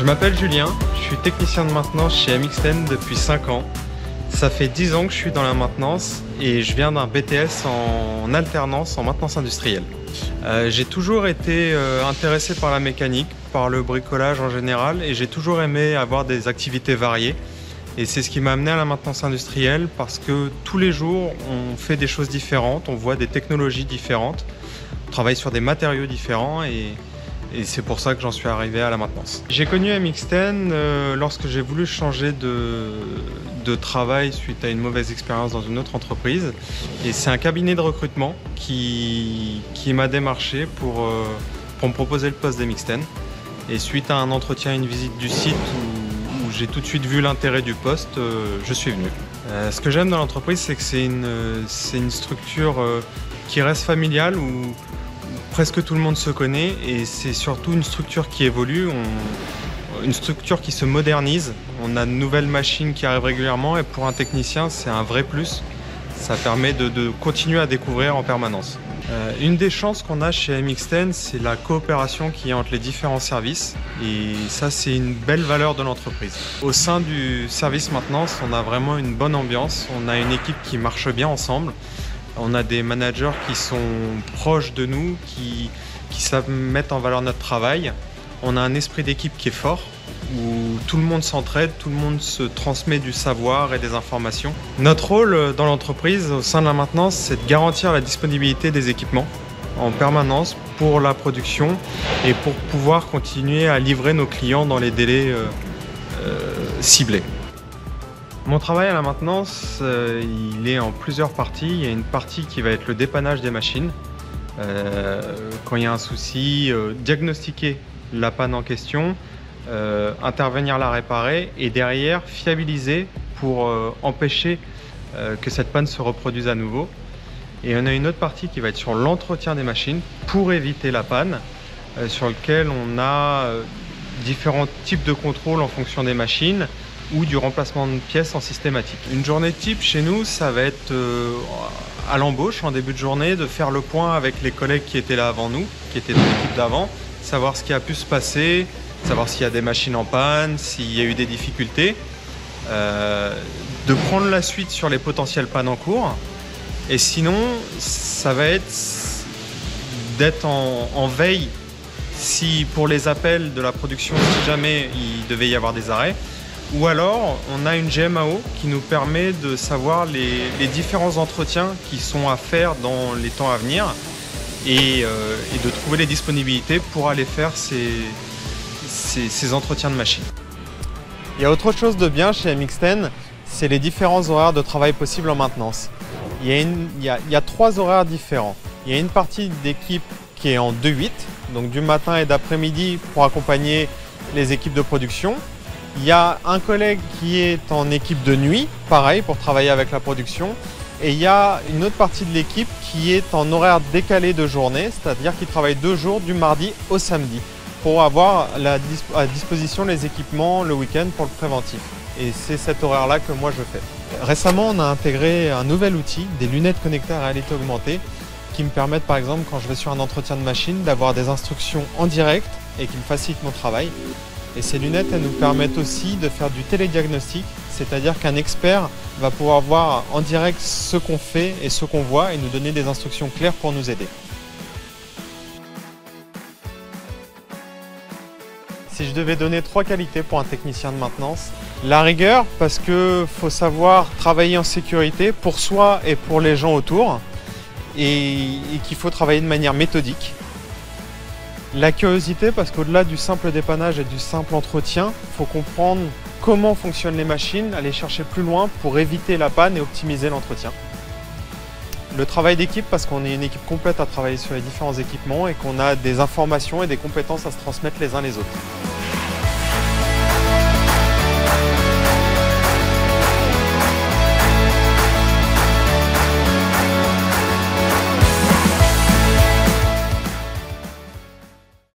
Je m'appelle Julien, je suis technicien de maintenance chez MXten depuis 5 ans. Ça fait 10 ans que je suis dans la maintenance et je viens d'un BTS en alternance en maintenance industrielle. J'ai toujours été intéressé par la mécanique, par le bricolage en général, et j'ai toujours aimé avoir des activités variées. Et c'est ce qui m'a amené à la maintenance industrielle parce que tous les jours on fait des choses différentes, on voit des technologies différentes, on travaille sur des matériaux différents et c'est pour ça que j'en suis arrivé à la maintenance. J'ai connu MXten lorsque j'ai voulu changer de travail suite à une mauvaise expérience dans une autre entreprise. Et c'est un cabinet de recrutement qui m'a démarché pour me proposer le poste d'MXten. Et suite à un entretien et une visite du site où j'ai tout de suite vu l'intérêt du poste, je suis venu. Ce que j'aime dans l'entreprise, c'est que c'est une structure qui reste familiale, où presque tout le monde se connaît, et c'est surtout une structure qui évolue, une structure qui se modernise. On a de nouvelles machines qui arrivent régulièrement et pour un technicien, c'est un vrai plus. Ça permet de continuer à découvrir en permanence. Une des chances qu'on a chez MXten, c'est la coopération qu'il y a entre les différents services, et ça, c'est une belle valeur de l'entreprise. Au sein du service maintenance, on a vraiment une bonne ambiance, on a une équipe qui marche bien ensemble. On a des managers qui sont proches de nous, qui savent mettre en valeur notre travail. On a un esprit d'équipe qui est fort, où tout le monde s'entraide, tout le monde se transmet du savoir et des informations. Notre rôle dans l'entreprise, au sein de la maintenance, c'est de garantir la disponibilité des équipements en permanence pour la production et pour pouvoir continuer à livrer nos clients dans les délais ciblés. Mon travail à la maintenance, il est en plusieurs parties. Il y a une partie qui va être le dépannage des machines. Quand il y a un souci, diagnostiquer la panne en question, intervenir la réparer et derrière fiabiliser pour empêcher que cette panne se reproduise à nouveau. Et on a une autre partie qui va être sur l'entretien des machines pour éviter la panne, sur lequel on a différents types de contrôles en fonction des machines, ou du remplacement de pièces en systématique. Une journée type chez nous, ça va être à l'embauche, en début de journée, de faire le point avec les collègues qui étaient là avant nous, qui étaient dans l'équipe d'avant, savoir ce qui a pu se passer, savoir s'il y a des machines en panne, s'il y a eu des difficultés, de prendre la suite sur les potentielles pannes en cours. Et sinon, ça va être d'être en veille si pour les appels de la production, si jamais il devait y avoir des arrêts. Ou alors, on a une GMAO qui nous permet de savoir les différents entretiens qui sont à faire dans les temps à venir et de trouver les disponibilités pour aller faire ces entretiens de machines. Il y a autre chose de bien chez MXten, c'est les différents horaires de travail possibles en maintenance. Il y a 3 horaires différents. Il y a une partie d'équipe qui est en 2-8, donc du matin et d'après-midi pour accompagner les équipes de production. Il y a un collègue qui est en équipe de nuit, pareil, pour travailler avec la production. Et il y a une autre partie de l'équipe qui est en horaire décalé de journée, c'est-à-dire qui travaille 2 jours, du mardi au samedi, pour avoir à disposition les équipements le week-end pour le préventif. Et c'est cet horaire-là que moi je fais. Récemment, on a intégré un nouvel outil, des lunettes connectées à réalité augmentée, qui me permettent par exemple, quand je vais sur un entretien de machine, d'avoir des instructions en direct et qui me facilitent mon travail. Et ces lunettes, elles nous permettent aussi de faire du télédiagnostic, c'est-à-dire qu'un expert va pouvoir voir en direct ce qu'on fait et ce qu'on voit et nous donner des instructions claires pour nous aider. Si je devais donner 3 qualités pour un technicien de maintenance, la rigueur, parce qu'il faut savoir travailler en sécurité pour soi et pour les gens autour, et qu'il faut travailler de manière méthodique. La curiosité, parce qu'au-delà du simple dépannage et du simple entretien, il faut comprendre comment fonctionnent les machines, aller chercher plus loin pour éviter la panne et optimiser l'entretien. Le travail d'équipe, parce qu'on est une équipe complète à travailler sur les différents équipements et qu'on a des informations et des compétences à se transmettre les uns les autres.